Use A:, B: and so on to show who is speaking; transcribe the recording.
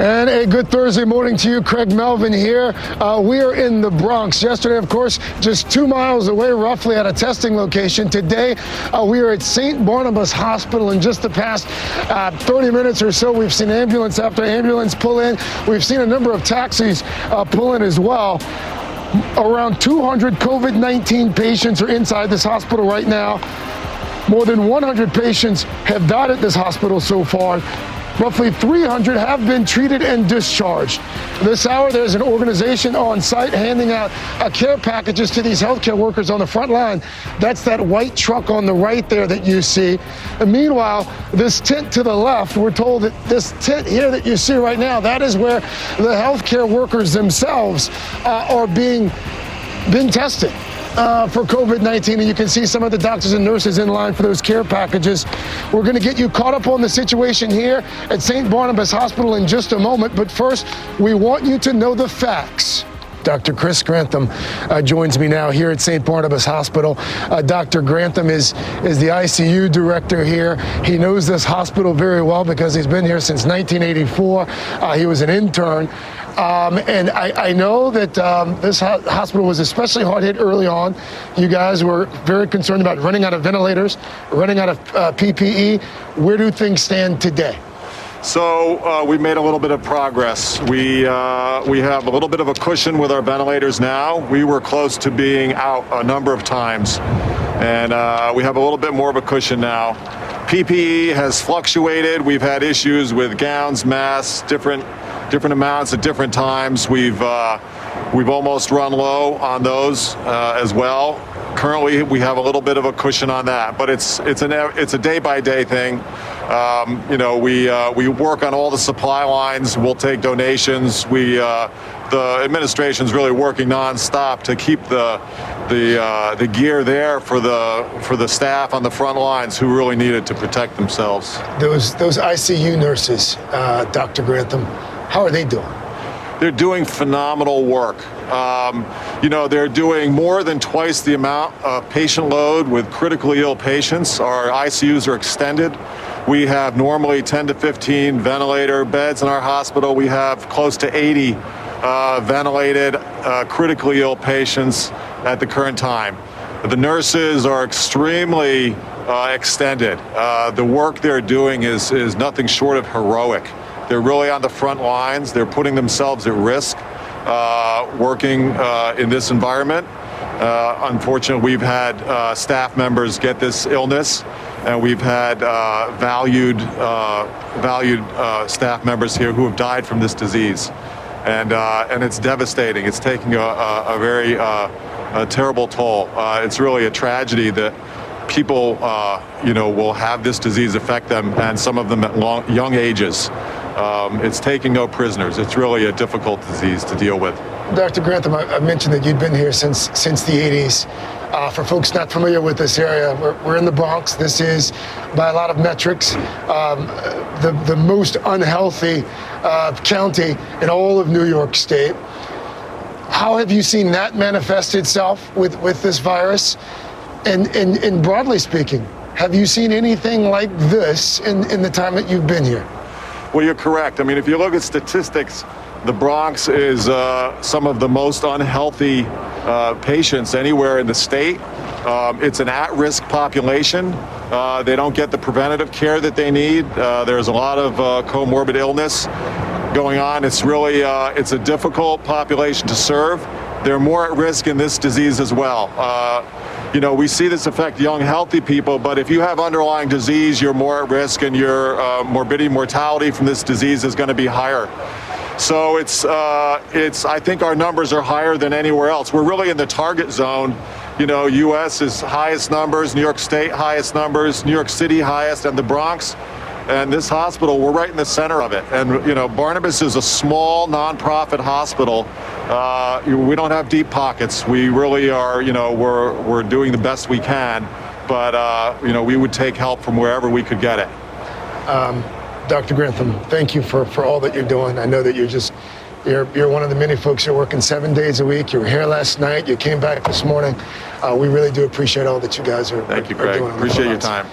A: And a good Thursday morning to you, Craig Melvin here. We are in the Bronx. Yesterday, of course, just 2 miles away, roughly, at a testing location. Today, we are at St. Barnabas Hospital. In just the past 30 minutes or so, we've seen ambulance after ambulance pull in. We've seen a number of taxis pull in as well. Around 200 COVID-19 patients are inside this hospital right now. More than 100 patients have died at this hospital so far. Roughly 300 have been treated and discharged. This hour, there's an organization on site handing out care packages to these healthcare workers on the front line. That's that white truck on the right there that you see. And meanwhile, this tent to the left, we're told that this tent here that you see right now, that is where the healthcare workers themselves are being tested for COVID-19, and you can see some of the doctors and nurses in line for those care packages. We're going to get you caught up on the situation here at St. Barnabas Hospital in just a moment, but first, we want you to know the facts. Dr. Chris Grantham joins me now here at St. Barnabas Hospital. Dr. Grantham is the ICU director here. He knows this hospital very well because he's been here since 1984. He was an intern. And I know that this hospital was especially hard hit early on. You guys were very concerned about running out of ventilators, running out of PPE. Where do things stand today?
B: So we've made a little bit of progress. We have a little bit of a cushion with our ventilators now. We were close to being out a number of times, and we have a little bit more of a cushion now. PPE has fluctuated. We've had issues with gowns, masks, different amounts at different times. We've almost run low on those as well. Currently, we have a little bit of a cushion on that, but it's a day-by-day thing. We work on all the supply lines. We'll take donations. The administration's really working nonstop to keep the gear there for the staff on the front lines who really need it to protect themselves.
A: Those ICU nurses, Dr. Grantham, how are they doing?
B: They're doing phenomenal work. They're doing more than twice the amount of patient load with critically ill patients. Our ICUs are extended. We have normally 10 to 15 ventilator beds in our hospital. We have close to 80 ventilated critically ill patients at the current time. The nurses are extremely extended. The work they're doing is nothing short of heroic. They're really on the front lines. They're putting themselves at risk working in this environment. Unfortunately, we've had staff members get this illness, and we've had valued staff members here who have died from this disease. And it's devastating. It's taking a very terrible toll. It's really a tragedy that people, will have this disease affect them, and some of them at young ages. It's taking no prisoners. It's really a difficult disease to deal with.
A: Dr. Grantham, I mentioned that you'd been here since the 80s. For folks not familiar with this area, we're in the Bronx. This is, by a lot of metrics, the most unhealthy county in all of New York State. How have you seen that manifest itself with this virus? And broadly speaking, have you seen anything like this in the time that you've been here?
B: Well, you're correct. I mean, if you look at statistics, the Bronx is some of the most unhealthy patients anywhere in the state. It's an at-risk population. They don't get the preventative care that they need. There's a lot of comorbid illness going on. It's really, it's a difficult population to serve. They're more at risk in this disease as well. We see this affect young, healthy people, but if you have underlying disease, you're more at risk, and your morbidity, mortality from this disease is going to be higher. So I think our numbers are higher than anywhere else. We're really in the target zone. U.S. is highest numbers, New York State highest numbers, New York City highest, and the Bronx. And this hospital, we're right in the center of it. And, Barnabas is a small nonprofit hospital. We don't have deep pockets. We really are, we're doing the best we can. But, we would take help from wherever we could get it.
A: Dr. Grantham, thank you for all that you're doing. I know that you're one of the many folks who are working 7 days a week. You were here last night. You came back this morning. We really do appreciate all that you guys are doing.
B: Thank you, Craig. Appreciate your time.